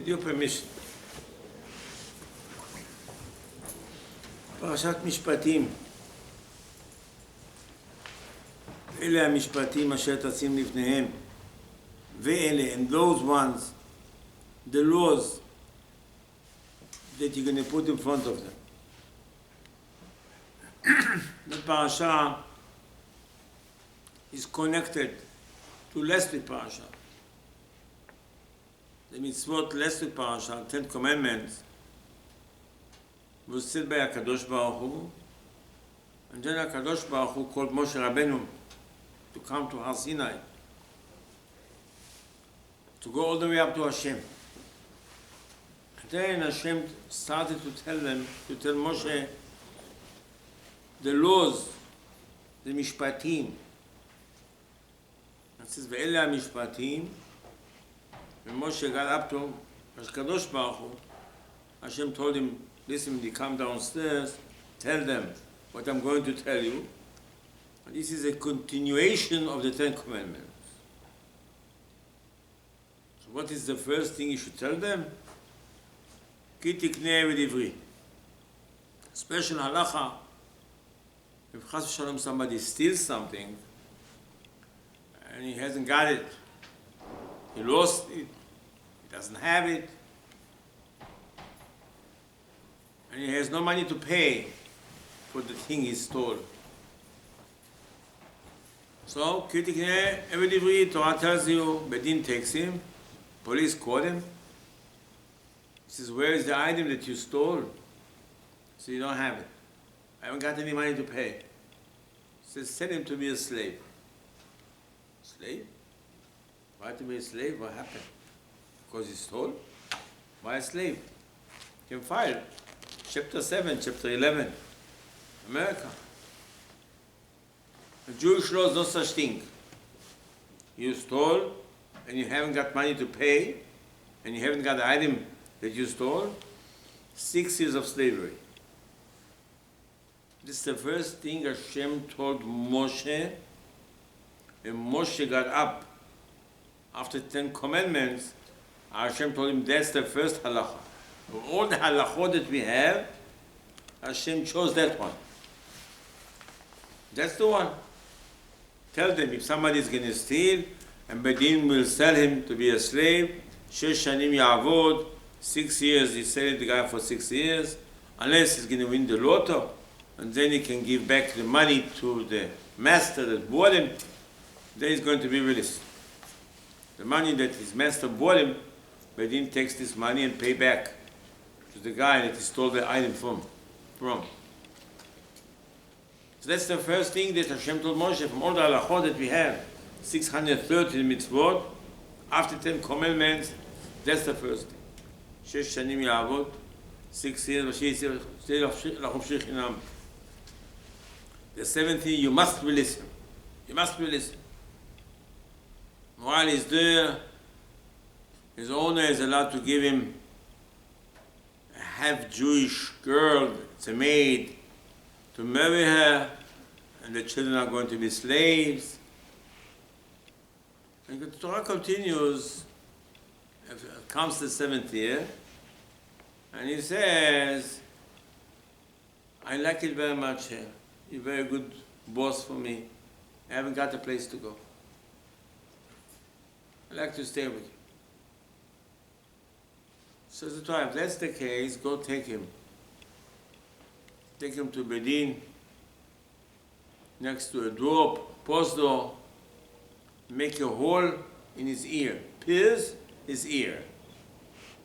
With your permission. פרשת משפטים. אלה המשפטים אשר תשים לפניהם. ואלה, and those ones, the laws that you're going to put in front of them. The parasha is connected to last week's parasha. The mitzvot last week's parasha, 10 commandments, was said by HaKadosh Baruch Hu, and then HaKadosh Baruch Hu called Moshe Rabbeinu to come to Har Sinai, to go all the way up to Hashem. And then Hashem started to tell Moshe the laws, the mishpatim. It says, ואלה המשפטים, when Moshe got up to HaKadosh Baruch Hu, Hashem told him, listen, when you come downstairs, tell them what I'm going to tell you. And this is a continuation of the 10 commandments. So what is the first thing you should tell them? כי תקנה בדברי. Special halacha, if chas v'shalom somebody steals something, and he hasn't got it, he lost it, he doesn't have it, and he has no money to pay for the thing he stole. So, every day, Torah tells you, Bedin takes him, police caught him. He says, where is the item that you stole? So you don't have it. I haven't got any money to pay. He says, send him to be a slave. Slave? Why to be a slave? What happened? Because he stole? Why a slave? You can file. Chapter 7, chapter 11. America. The Jewish law is no such thing. You stole, and you haven't got money to pay, and you haven't got the item that you stole, 6 years of slavery. This is the first thing Hashem told Moshe. When Moshe got up after 10 commandments, Hashem told him that's the first halacha. Of all the halachot that we have, Hashem chose that one. That's the one. Tell them if somebody is going to steal, and Bedin will sell him to be a slave, 6 shanim ya'avod, 6 years, he sells the guy for 6 years, unless he's going to win the lotto, and then he can give back the money to the master that bought him, then he's going to be released. The money that his master bought him, Bedin takes this money and pay back to the guy that he stole the item from. So that's the first thing that Hashem told Moshe from all the halachot that we have, 630 mitzvot, after 10 commandments, that's the first thing. 6 shanim ya'avod, 6 years, the 7th thing, you must be listening. You must be listening. While he's there, his owner is allowed to give him a half-Jewish girl, it's a maid, to marry her, and the children are going to be slaves. And the Torah continues, it comes to the 7th year, and he says, I like it very much here. You're a very good boss for me. I haven't got a place to go. I'd like to stay with you. So the Torah, if that's the case, go take him. Take him to Bedin, next to a door, post door, make a hole in his ear, pierce his ear,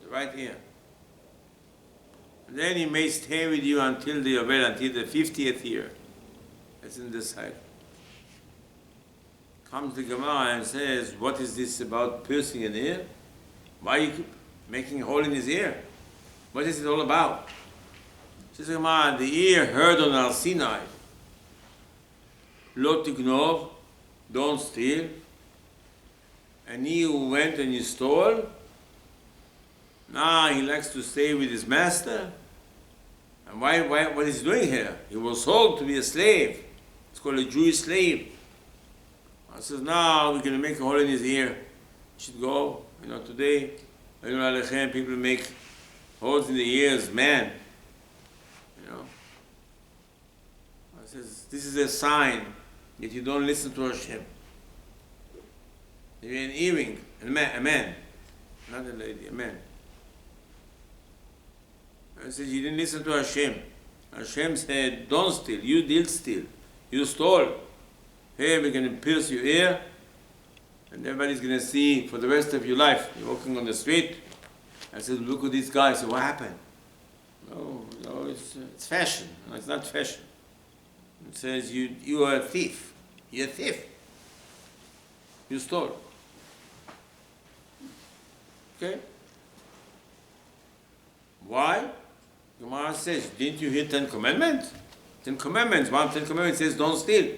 the right ear. And then he may stay with you until the 50th year. That's in this side. Comes the Gemara and says, what is this about piercing an ear? Why are you making a hole in his ear? What is it all about? Says the Gemara, the ear heard on Har Sinai, Lo tignov, don't steal. And he who went and he stole, now he likes to stay with his master. And what is he doing here? He was sold to be a slave. It's called a Jewish slave. I says, now we're going to make a hole in his ear. He should go, today People make holes in the ears, man. You know. I says, this is a sign that you don't listen to Hashem. You're an earring, a man, not a lady, a man. I says, you didn't listen to Hashem. Hashem said, don't steal. You did steal. You stole. Here we're going to pierce your ear, and everybody's going to see for the rest of your life. You're walking on the street. I said, look at this guy. I said, what happened? No, it's fashion. No, it's not fashion. It says, you are a thief. You're a thief. You stole. Okay? Why? Gemara says, didn't you hear 10 Commandments? 10 Commandments. One of 10 Commandments says, don't steal.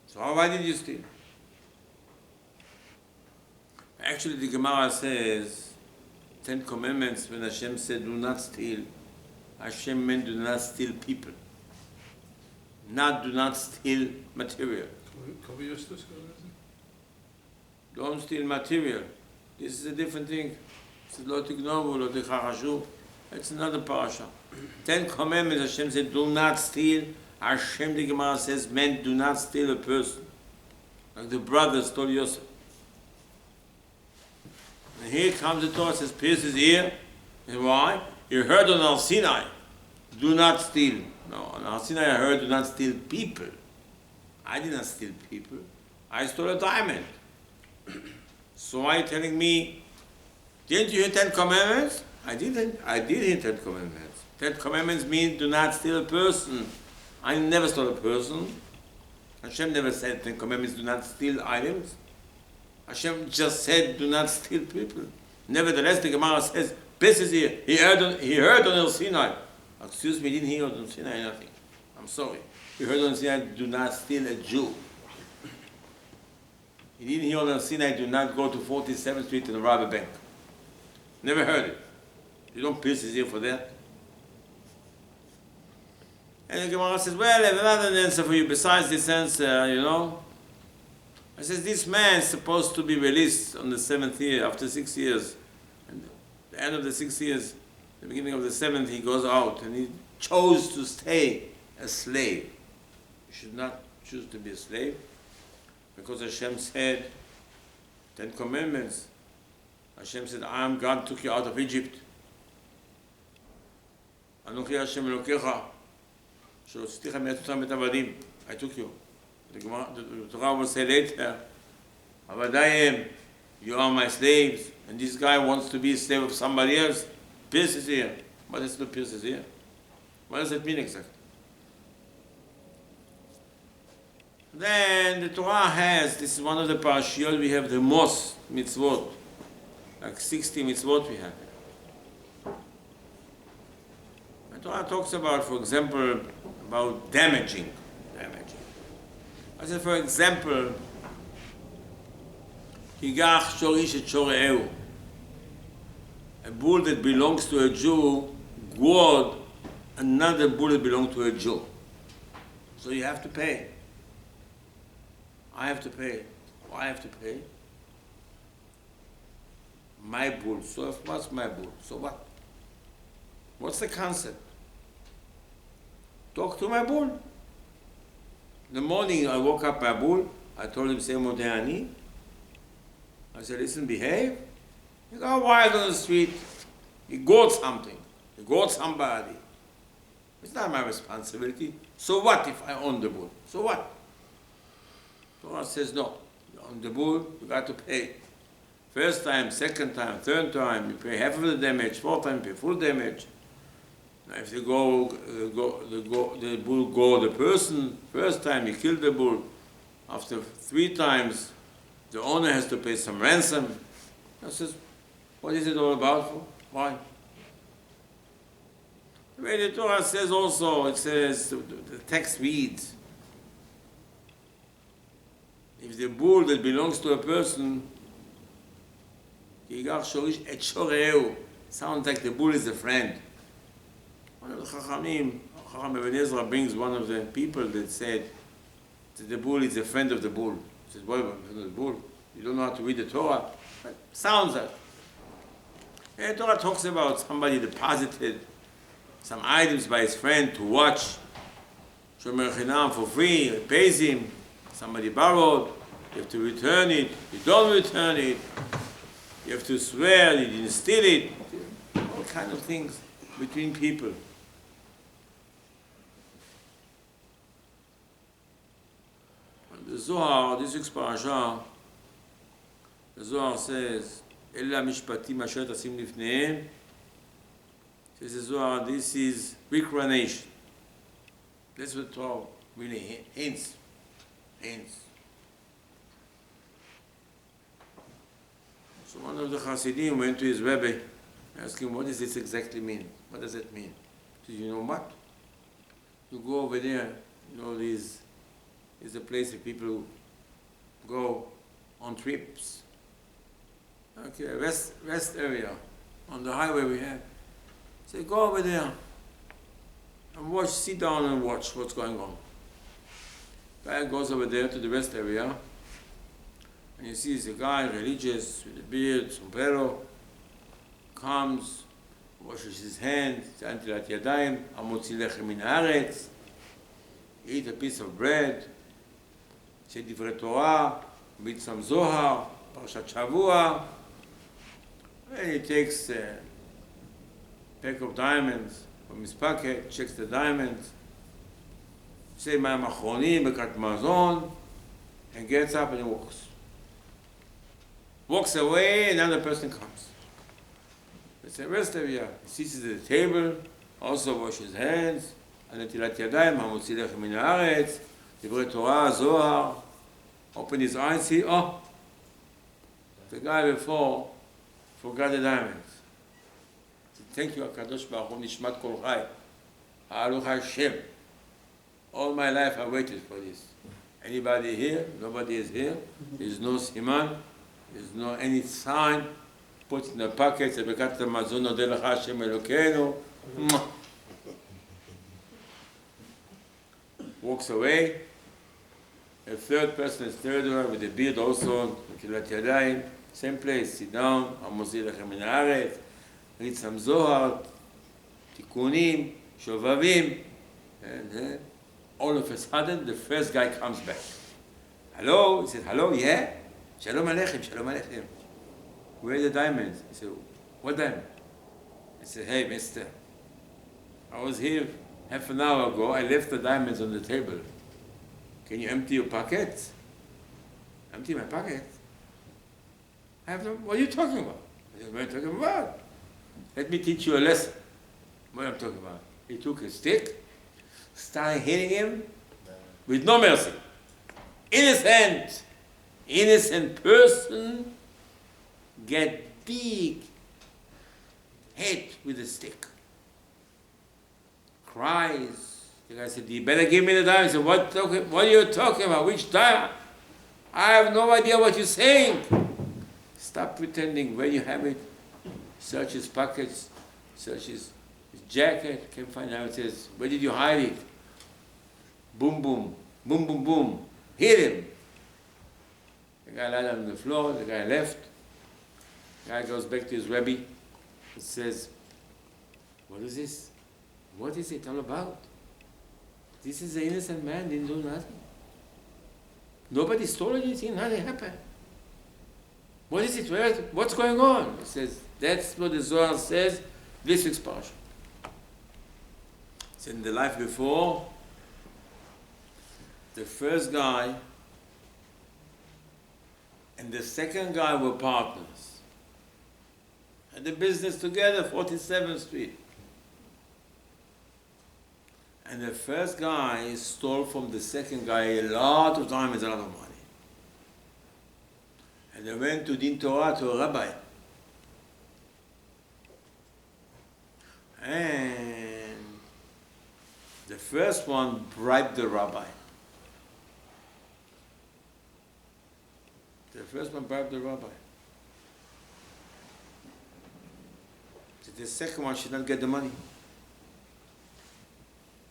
So why did you steal? Actually, the Gemara says, 10 Commandments, when Hashem said, do not steal, Hashem meant do not steal people. Not do not steal material. Don't steal material. This is a different thing. It's lo tignovu, lo tichachashu. It's another parasha. 10 Commandments, Hashem said, do not steal. Hashem, the Gemara says, meant do not steal a person. Like the brothers stole Yosef. And here comes the Torah, says, pierce his ear. And why? You heard on Al Sinai, do not steal. No, on Al Sinai I heard, do not steal people. I did not steal people. I stole a diamond. So why are you telling me, didn't you hear 10 Commandments? I didn't. I did hear 10 Commandments. 10 Commandments mean do not steal a person. I never stole a person. Hashem never said 10 Commandments do not steal items. Hashem just said do not steal people. Nevertheless, the Gemara says, this is here. He heard on El Sinai. Excuse me, he didn't hear on Sinai nothing. I'm sorry. He heard on Sinai, do not steal a Jew. He didn't hear on Sinai, do not go to 47th Street and rob a bank. Never heard it. You don't pierce his ear for that. And the Gemara says, well, I have another answer for you besides this answer, you know. I says, this man is supposed to be released on the 7th year, after 6 years. And at the end of the 6 years, the beginning of the 7th, he goes out and he chose to stay a slave. You should not choose to be a slave. Because Hashem said, 10 Commandments. Hashem said, I am God, took you out of Egypt. Anochi Hashem Elokecha, שהוצאתיך מארץ מצרים בית עבדים. I took you. The Torah will say later, Avadayim, you are my slaves, and this guy wants to be a slave of somebody else. Pierce his ear. What does it pierce his ear? What does it mean exactly? Then the Torah has, this is one of the parashiyot, we have the most mitzvot, like 60 mitzvot we have. The Torah talks about, for example, about damaging. I said, for example, Higach shorish et shore'eu. A bull that belongs to a Jew gored another bull that belongs to a Jew. So you have to pay. I have to pay. Why I have to pay? My bull. So what's my bull? So what? What's the concept? Talk to my bull. In the morning I woke up my bull. I told him, say Mordechai. I said, listen, behave. He got wild on the street. He gored something. He gored somebody. It's not my responsibility. So what if I own the bull? So what? Torah says no. You own the bull, you got to pay. First time, second time, third time, you pay half of the damage. Fourth time, you pay full damage. Now if the bull gored the person, first time you kill the bull. After 3 times, the owner has to pay some ransom. I says, what is it all about for? Why? The way the Torah says also, it says, the text reads, if the bull that belongs to a person, sounds like the bull is a friend. One of the Chachamim, Chacham Ibn Ezra brings one of the people that said that the bull is a friend of the bull. He says, what, friend of the bull? You don't know how to read the Torah. But sounds like. And the Torah talks about somebody deposited some items by his friend to watch Shomer Chinam for free. It pays him. Somebody borrowed. You have to return it. You don't return it. You have to swear you didn't steal it. All kind of things between people. The Zohar, this week's parasha, the Zohar says, "Ela mishpatim asher tasim lifneihem." Says the Zohar, this is reincarnation. That's what Torah really hints. So one of the Hasidim went to his Rabbi, asked him, "What does this exactly mean? What does it mean?" He said, "You know what? You go over there. You know these." Is a place that people go on trips. Okay, rest area on the highway we have. Say, go over there and watch, sit down and watch what's going on. Guy goes over there to the rest area and he sees a guy religious with a beard, sombrero, comes, washes his hands, Titile yadayim, amotzi lechem min haaretz, eat a piece of bread, say Divrei Torah, read some Zohar, Parashat Shavua, and he takes a pack of diamonds from his pocket, checks the diamonds, say Mayim Achronim, Bekat Mazon, and gets up and walks. Walks away, another person comes. It's the rest of you. He sits at the table, also washes hands, and Netilat Yadayim, Hamotzi Lechem min haaretz, Divrei Torah, Zohar, open his eyes, see, oh, the guy before forgot the diamonds. He said, thank you, HaKadosh Baruch Hu, Nishmat Kol Chai, Ha'aluch Hashem. All my life I waited for this. Anybody here? Nobody is here. There's no siman. There's no any sign. Put in the pocket, Bekat Mazon Nodeh Lecha Hashem Elokeinu. Walks away. A third person is third one with a beard also, Netilat Yadayim, same place, sit down, Hamotzi Lechem min haaretz, read some Zohar, Tikunim, Shovavim, and then all of a sudden the first guy comes back. Hello? He said, hello, yeah? Shalom Aleichem, Shalom Aleichem. Where are the diamonds? He said, what diamond? I said, hey, mister, I was here half an hour ago, I left the diamonds on the table. Can you empty your pockets? Empty my pockets? I have no, what are you talking about? I said, what are you talking about? Let me teach you a lesson. What I'm talking about? He took a stick, started hitting him with no mercy. Innocent person get big hit with a stick. Cries. The guy said, you better give me the diamond. He said, what are you talking about? Which diamond? I have no idea what you're saying. Stop pretending. When you have it, search his pockets, search his jacket, can't find out. It says, where did you hide it? Boom, boom, boom, boom, boom. Hit him. The guy lied on the floor, the guy left. The guy goes back to his Rabbi and says, what is this? What is it all about? This is an innocent man, didn't do nothing. Nobody stole anything, nothing happened. What is it? What's going on? He says, that's what the Zohar says, this week's parasha. It's in the life before, the first guy and the second guy were partners. Had the business together, 47th Street. And the first guy stole from the second guy a lot of diamonds, a lot of money. And they went to Din Torah to a rabbi. And the first one bribed the rabbi. So the second one should not get the money.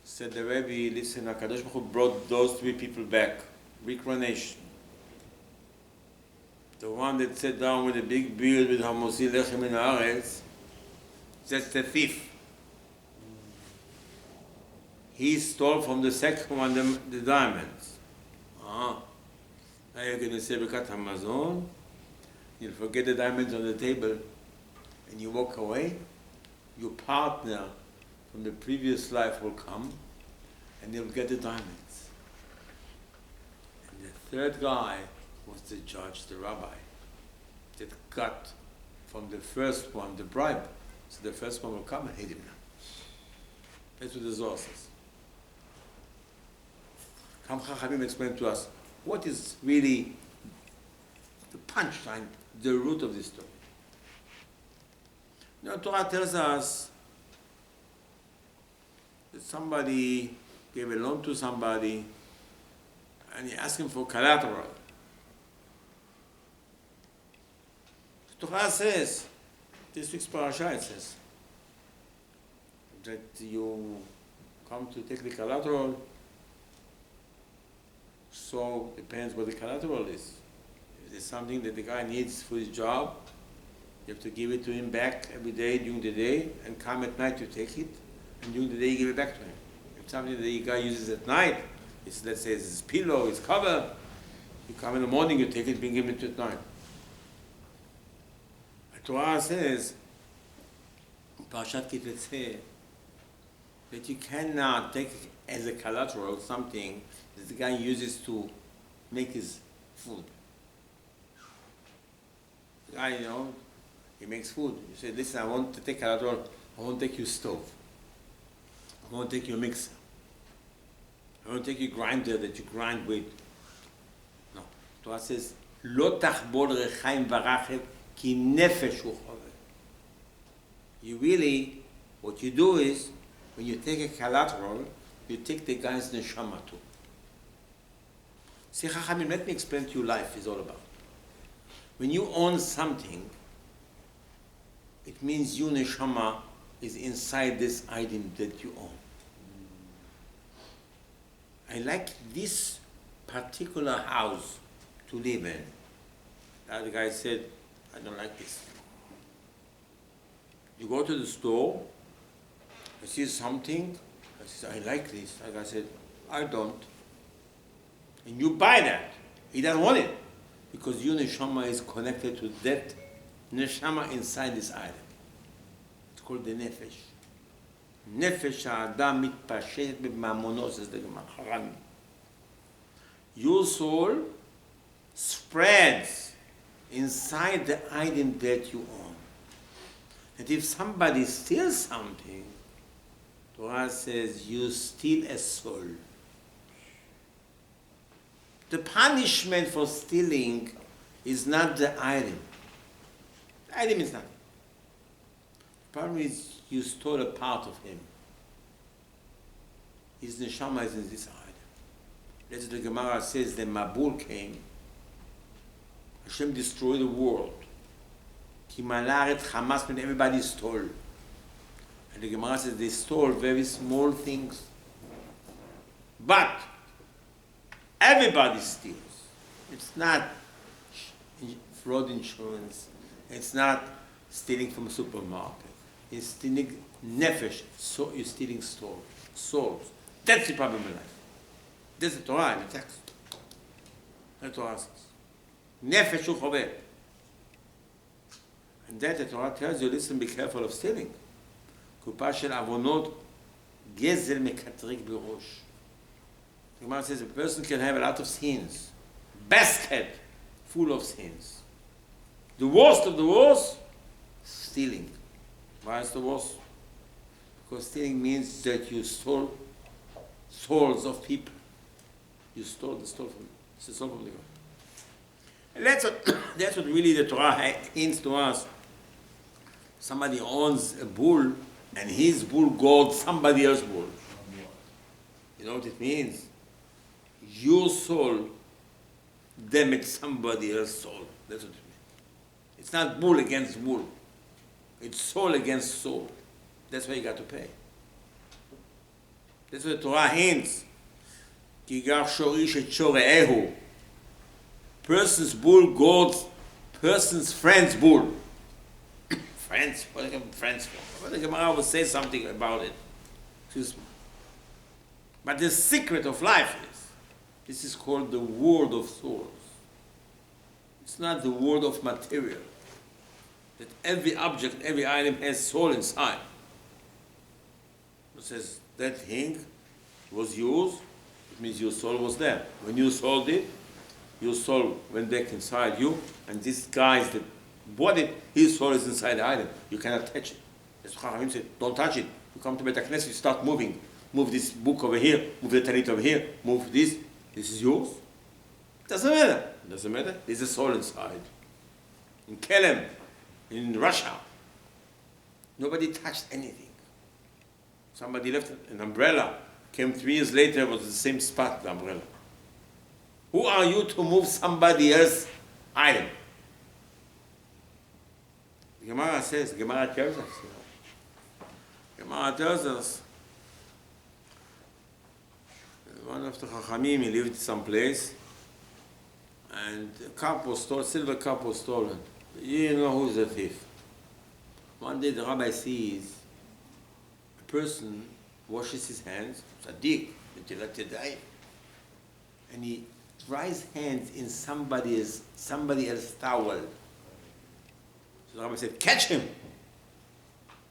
Said the Rabbi, listen, HaKadosh Baruch Hu brought those three people back. Reincarnation. The one that sat down with a big beard with Hamosi Lechem in Haaretz, that's the thief. He stole from the second one the diamonds. Now you're going to say Birkat Hamazon, you'll forget the diamonds on the table, and you walk away. Your partner from the previous life will come, and you'll get the diamonds. And the third guy was the judge, the rabbi, that got from the first one the bribe. So the first one will come and hit him now. That's what the Zohar says. Kam Chachamim explained to us what is really the punchline, the root of this story. Now, Torah tells us that somebody gave a loan to somebody and he asked him for collateral. Torah says, this week's parasha, it says, that you come to take the collateral, so depends what the collateral is. If there's something that the guy needs for his job, you have to give it to him back every day during the day, and come at night to take it, and during the day you give it back to him. If something that the guy uses at night, it's, let's say it's his pillow, his cover, you come in the morning, you take it, and give it to at night. The Torah says, Parashat Titile, that you cannot take as a collateral something that the guy uses to make his food. The guy, he makes food. You say, listen, I want to take collateral, I want to take your stove. I want to take your mixer. I want to take your grinder that you grind with. No. Torah says, Lo tachbol rechaim varachet ki nefesh hu chover. You really, what you do is, when you take a collateral, you take the guy's neshama too. See, Chachamim, let me explain to you life is all about. When you own something, it means your neshama is inside this item that you own. I like this particular house to live in. The other guy said, I don't like this. You go to the store, I see something, I said, I like this. The guy said, I don't. And you buy that. He doesn't want it. Because your neshama is connected to that neshama inside this item. It's called the nefesh. Nefesh ha'adam mitpashet b'mamono, says the Gemara. Your soul spreads inside the item that you own. And if somebody steals something, Torah says you steal a soul. The punishment for stealing is not the item. The item is nothing. The problem is you stole a part of him. His neshama is in this item. That's what the Gemara says, the Mabul came. Hashem destroyed the world. Ki malaret Hamas, when everybody stole. And the Gemara says they stole very small things. But everybody steals. It's not fraud insurance. It's not stealing from a supermarket. It's stealing nefesh. So you're stealing souls. That's the problem in life. That's the Torah in the text. The Torah says. Nefesh hu chover. And that the Torah tells you, listen, be careful of stealing. Kupa shel avonot gezel mekatrik b'rosh. The Gemara says a person can have a lot of sins. Basket full of sins. The worst of the worst, stealing. Why is the worst? Because stealing means that you stole souls of people. You stole the soul from the God. And that's what really the Torah hints to us. Somebody owns a bull, and his bull guards somebody else's bull. You know what it means? Your soul damaged somebody else's soul. That's what it means. It's not bull against bull. It's soul against soul. That's why you got to pay. That's what the Torah hints. Ki gar shorish et shore'ehu. Person's bull guards person's friend's bull. Friends? What are friends for? Well, the Gemara will say something about it. Excuse me. But the secret of life is, this is called the world of souls. It's not the world of material. That every object, every item has soul inside. It says, that thing was yours, it means your soul was there. When you sold it, your soul went back inside you, and this guy that bought it, his soul is inside the item. You cannot touch it. That's what Chachamim said, don't touch it. You come to Beit HaKnesset, you start moving. Move this book over here, move the talit over here, move this. This is yours. Doesn't matter. Doesn't matter. There's a soul inside. In Kelm, in Russia, nobody touched anything. Somebody left an umbrella. Came 3 years later, was the same spot, the umbrella. Who are you to move somebody else's item? The Gemara says, Gemara tells us, Gemara tells us, one of the Chachamim, he lived someplace, and a cup was stolen, silver cup was stolen. You know who's the thief. One day the rabbi sees a person washes his hands, tzaddik, die, and he dries hands in somebody else's towel. So the rabbi said, catch him!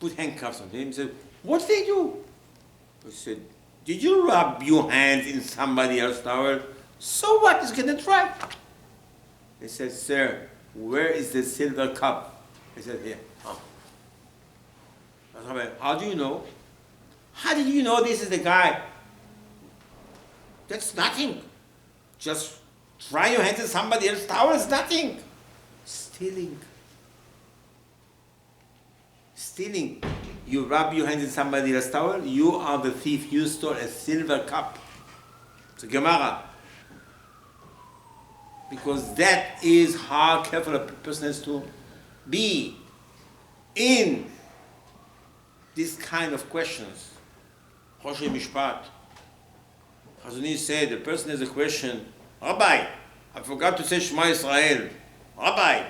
Put handcuffs on him. He said, what did they do? He said, did you rub your hands in somebody else's towel? So what? He's gonna try. He said, sir, where is the silver cup? He said, here. Oh. How do you know? How did you know this is the guy? That's nothing. Just try your hands in somebody else's towel is nothing. Stealing. Stealing. You rub your hands in somebody else's towel, you are the thief. You stole a silver cup. It's a Gemara. Because that is how careful a person has to be in this kind of questions. Choshe Mishpat. Chazon Ish said, the person has a question, Rabbi, I forgot to say Shema Yisrael. Rabbi,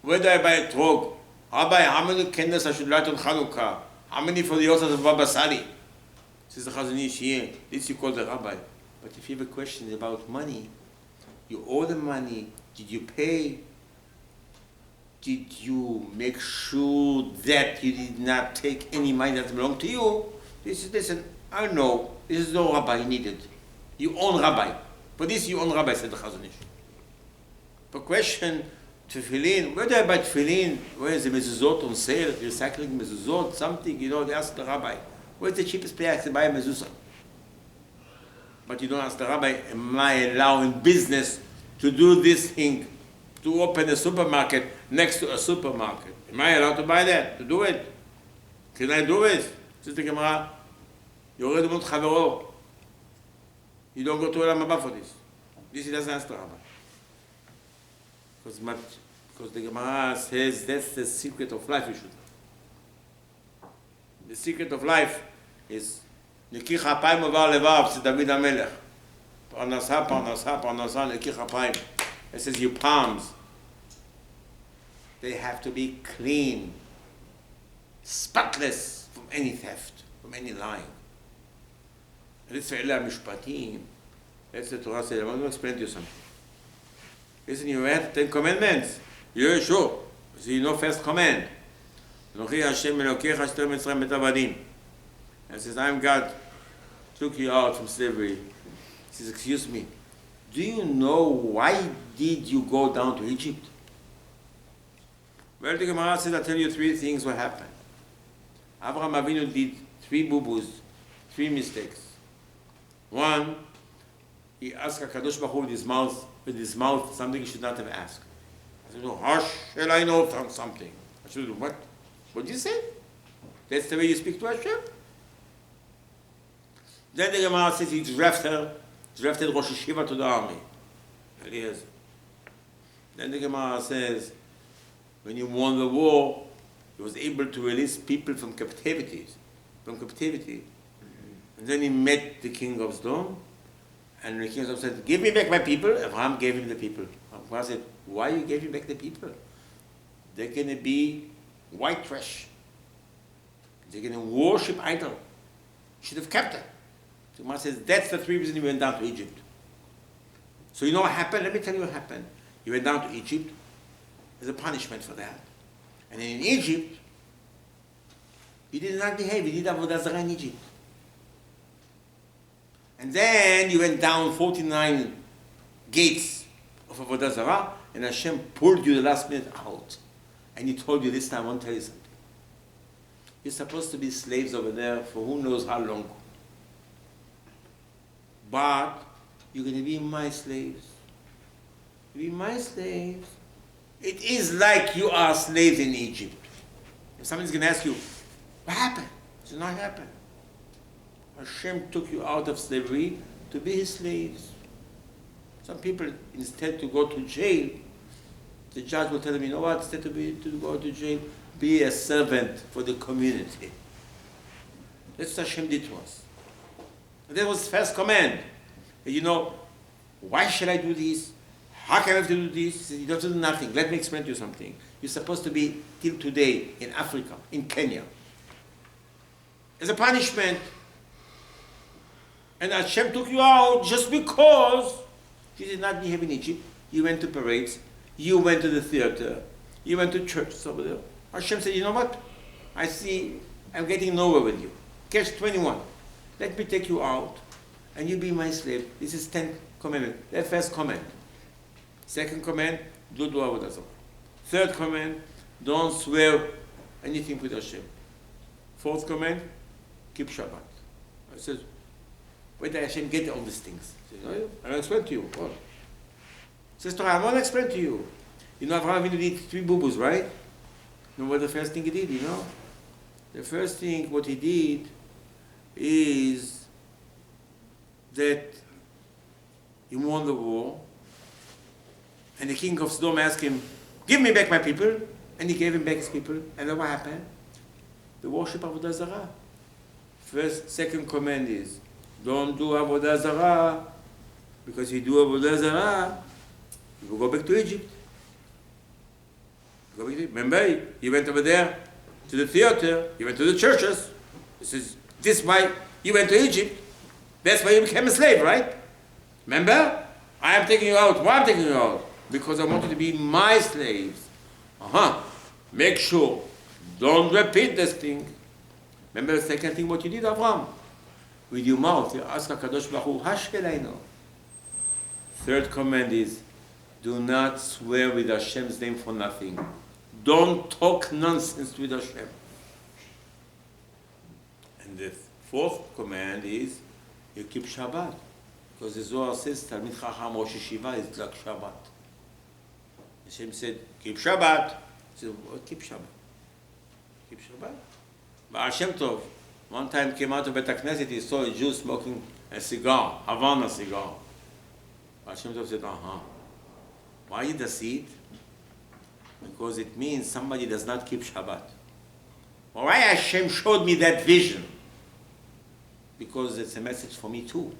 where do I buy a trog? Rabbi, how many candles I should light on Chanukah? How many for the Yosef of Baba Sali? Says the Chazon Ish, here, this you call the rabbi. But if you have a question about money, you owe the money, did you pay? Did you make sure that you did not take any money that belonged to you? Listen, I know, this is no rabbi needed. You own rabbi. For this you own rabbi, said the Chazon Ish. For question, tefillin, where do I buy tefillin? Where is the mezuzot on sale? Recycling mezuzot, something, they ask the rabbi. Where's the cheapest place to buy a mezuzah? But you don't ask the rabbi, am I allowed in business to do this thing, to open a supermarket next to a supermarket? Am I allowed to buy that, to do it? Can I do it? Says the Gemara, יורד דמות חברו. You don't go to Olam Haba for this. This he doesn't ask the rabbi. Because the Gemara says that's the secret of life you should know. The secret of life is נקי כפיים עבר לבב, זה דוד המלך. פרנסה, פרנסה, פרנסה, נקי כפיים. It says your palms, they have to be clean, spotless from any theft, from any lying. Let's say, אלה המשפטים, let's say, Torah says, I want to explain to you something. Listen, you read 10 commandments. You're sure. So you know first command. אנוכי השם אלוקיך אשר מצרים בית עבדים. And says, I'm God, took you out from slavery. He says, excuse me, do you know why did you go down to Egypt? Well, the Gemara says, I'll tell you 3 things what happened. Abraham Avinu did 3 boo-boos, 3 mistakes. 1, he asked HaKadosh Baruch Hu with his mouth, something he should not have asked. I said, oh, hush, shall I know something? I should do what? What did you say? That's the way you speak to Hashem? Then the Gemara says he drafted Rosh Yeshiva to the army. Then the Gemara says, when he won the war, he was able to release people from captivity. And then he met the king of Sodom, and the king of Sodom said, give me back my people. Abraham gave him the people. Abraham said, Why you gave back the people? They're going to be white trash. They're going to worship idol. Should have kept it. So Gemara says that's the 3 reasons he went down to Egypt. So you know what happened? Let me tell you what happened. He went down to Egypt. There's a punishment for that. And in Egypt, he did not behave. He did Avodah Zarah in Egypt. And then you went down 49 gates of Avodah Zarah, and Hashem pulled you the last minute out. And he told you, this time I won't tell you something. You're supposed to be slaves over there for who knows how long. But you're going to be my slaves. You'll be my slaves. It is like you are slaves in Egypt. If somebody's going to ask you, what happened? It did not happen. Hashem took you out of slavery to be his slaves. Some people, instead to go to jail, the judge will tell them, you know what, instead to go to jail, be a servant for the community. That's what Hashem did to us. And that was the first command. And you know, why should I do this? How can I have to do this? He said, you don't have to do nothing. Let me explain to you something. You're supposed to be, till today, in Africa, in Kenya. As a punishment. And Hashem took you out just because you did not behave in Egypt. You went to parades. You went to the theater. You went to church over there. Hashem said, you know what? I see I'm getting nowhere with you. Catch 21. Let me take you out and you be my slave. This is 10th commandment. That first command. Second command, do avodah zarah. Third command, don't swear anything with Hashem. Fourth command, keep Shabbat. I said, where did Hashem get all these things? He said, I'll explain to you. What? He says, Torah, I want to explain to you. You know, Avraham Avinu did 3 boo-boos, right? You know what the first thing he did, you know? The first thing, what he did is that he won the war, and the king of Sodom asked him, give me back my people, and he gave him back his people, and then what happened? The worship of Avodah Zarah. Second command is, don't do Avodah Zarah, because if you do Avodah Zarah, you will go back to Egypt. Remember, you went over there to the theater, you went to the churches. This is why you went to Egypt. That's why you became a slave, right? Remember? I am taking you out. Why am I taking you out? Because I want you to be my slaves. Make sure. Don't repeat this thing. Remember the second thing what you did, Avraham? With your mouth, you ask HaKadosh Baruch Hu, Hashkelayno. Third command is, do not swear with Hashem's name for nothing. Don't talk nonsense with Hashem. And the fourth command is, you keep Shabbat. Because the Zohar says, Talmid Chacham Rosh Yeshiva is like Shabbat. Hashem said, keep Shabbat. He said, what, keep Shabbat? Keep Shabbat? But Hashem Tov, one time came out of Bet HaKnesset, he saw a Jew smoking a cigar, Havana cigar. Hashem Tov said, why he does it? Because it means somebody does not keep Shabbat. Why Hashem showed me that vision? Because it's a message for me too.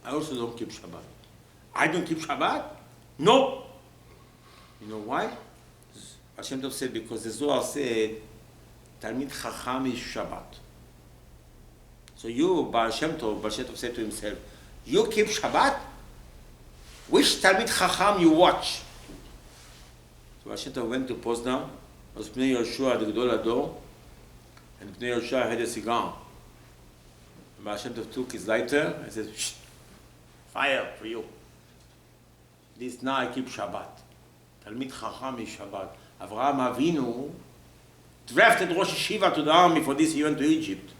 I also don't keep Shabbat. I don't keep Shabbat? No. You know why? Hashem Tov said, because the Zohar said, Talmid Chacham is Shabbat. So you, Baal Shem Tov said to himself, you keep Shabbat? Which Talmid Chacham you watch? So Baal Shem Tov went to Poznan, was Pnei Yoshua, the Gedol Ador, and Pnei Yoshua had a cigar. And Baal Shem Tov took his lighter and said, shh, fire for you. This now I keep Shabbat. Talmid Chacham is Shabbat. Avraham Avinu drafted Rosh Yeshiva to the army for this. He went to Egypt.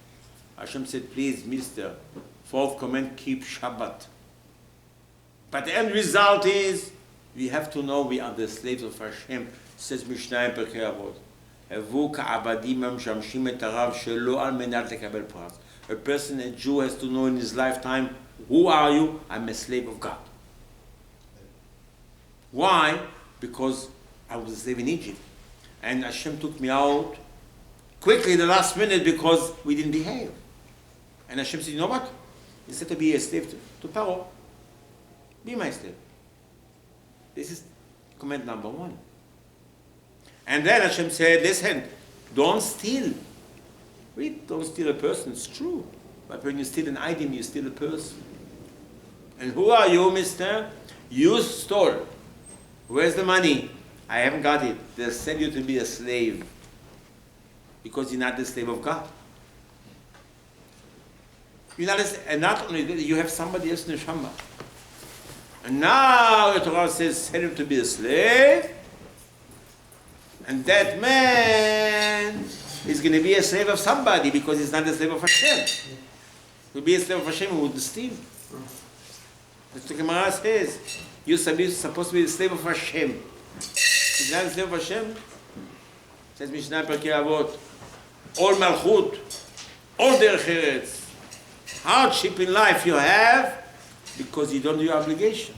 Hashem said, please, mister, fourth command, keep Shabbat. But the end result is, we have to know we are the slaves of Hashem. Says Mishnah in Pirkei Avot. Havu ka'avadim hamshamshim et harav shelo al menat lekabel pras. A person, a Jew, has to know in his lifetime, who are you? I'm a slave of God. Why? Because I was a slave in Egypt. And Hashem took me out quickly the last minute because we didn't behave. And Hashem said, you know what? Instead of being a slave to Paro, be my slave. This is Command number 1. And then Hashem said, listen, don't steal. Read, don't steal a person, it's true. But when you steal an item, you steal a person. And who are you, mister? You stole. Where's the money? I haven't got it. They'll send you to be a slave. Because you're not the slave of God. You're not and not only that, you have somebody else neshama. And now the Torah says, send him to be a slave. And that man is going to be a slave of somebody because he's not a slave of Hashem. To be a slave of Hashem, he would steal. That's what the Gemara says. You're supposed to be the slave of Hashem. He's not a slave of Hashem. Says Mishnah Perkei Avot. All malchut, all derech eretz, hardship in life you have because you don't do your obligation.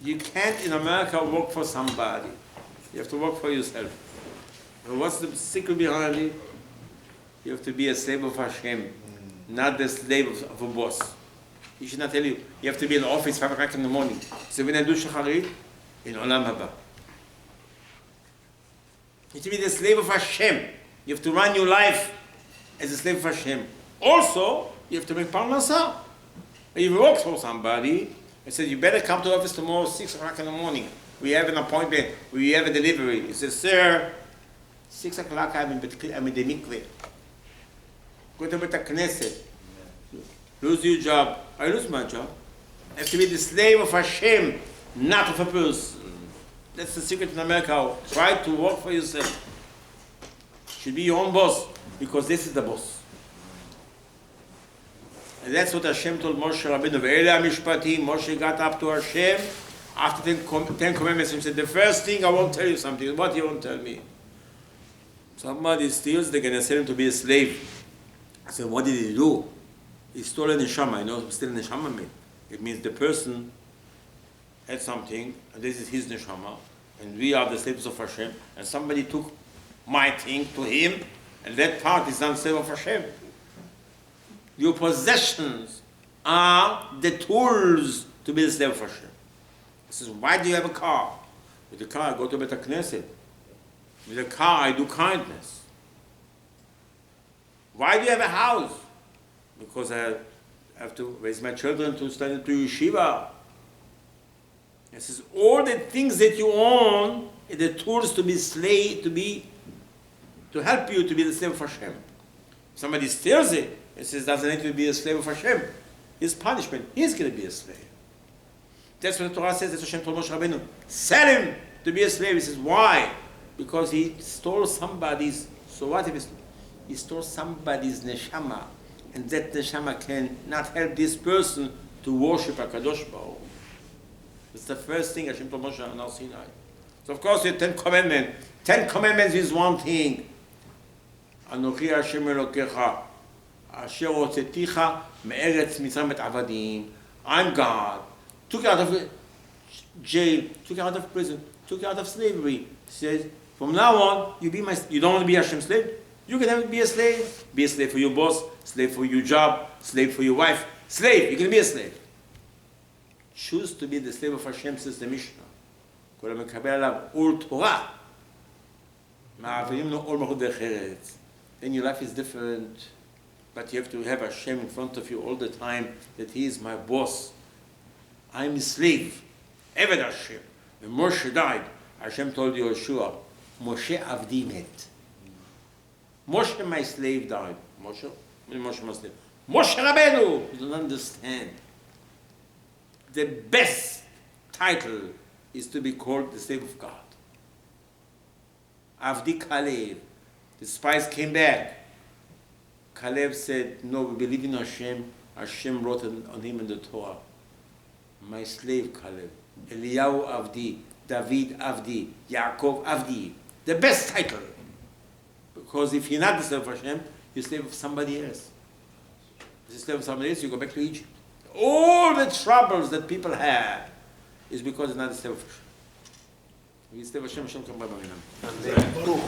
You can't in America work for somebody. You have to work for yourself. And what's the secret behind it? You have to be a slave of Hashem, not the slave of a boss. He should not tell you, you have to be in the office 5 o'clock in the morning. So when I do shacharit, in Olam Haba. You have to be the slave of Hashem. You have to run your life as a slave of Hashem. Also, you have to make parnasah. If you work for somebody, I said, you better come to the office tomorrow 6 o'clock in the morning. We have an appointment, we have a delivery. He says, sir, 6 o'clock I'm in the mikveh. Go to Bet Knesset. Lose your job. I lose my job. I have to be the slave of Hashem, not of a person. That's the secret in America. Try to work for yourself. Should be your own boss, because this is the boss. And that's what Hashem told Moshe Rabbeinu. Ve'ele HaMishpatim, Moshe got up to Hashem after 10 commandments and said, the first thing I won't tell you something. What you won't tell me? Somebody steals, they're going to sell him to be a slave. I said, what did he do? He stole a neshama. You know what steal a neshama means? It means the person had something, and this is his neshama, and we are the slaves of Hashem, and somebody took my thing to him, and that part is not slave of Hashem. Your possessions are the tools to be the slave of Hashem. He says, why do you have a car? With the car, I go to Bet Knesset. With the car, I do kindness. Why do you have a house? Because I have to raise my children to study to yeshiva. He says, all the things that you own are the tools to be slave, to help you to be the slave of Hashem. If somebody steals it, he says, doesn't need to be a slave of Hashem. His punishment, he's going to be a slave. That's what the Torah says. That's what Hashem told Moshe Rabbeinu. Sell him to be a slave. He says, why? Because he stole somebody's, so what if he stole somebody's neshama, and that neshama can not help this person to worship HaKadosh Baruch Hu. It's the first thing Hashem told Moshe on Har Sinai. So of course, the 10 Commandments. 10 Commandments is one thing. Anochi Hashem Elokecha, Asher hotzeticha me'eretz Mitzrayim et avadim. I'm God. Took you out of jail, took you out of prison, took you out of slavery. He says, from now on, you don't want to be Hashem's slave. You can be a slave. Be a slave for your boss, slave for your job, slave for your wife. Slave, you can be a slave. Choose to be the slave of Hashem, says the Mishnah. כל המקבל עליו עול תורה, מעבירים לו עול מלכות דרך ארץ. Then your life is different, but you have to have Hashem in front of you all the time, that He is my boss. I'm his slave. Eved Hashem. When Moshe died, Hashem told Yehoshua, Moshe Avdi met. Moshe, my slave, died. Moshe my slave. Moshe Rabbeinu! You don't understand. The best title is to be called the slave of God. Avdi Kalev. The spies came back. Kalev said, no, we believe in Hashem. Hashem wrote on him in the Torah. My slave Kalev. Eliyahu Avdi. David Avdi. Yaakov Avdi. The best title. Because if you're not the slave of Hashem, you're the slave of somebody else. If you're the slave of somebody else, you go back to Egypt. All the troubles that people have is because it's not the slave of Hashem. If you're the slave of Hashem, Hashem can buy Baruch.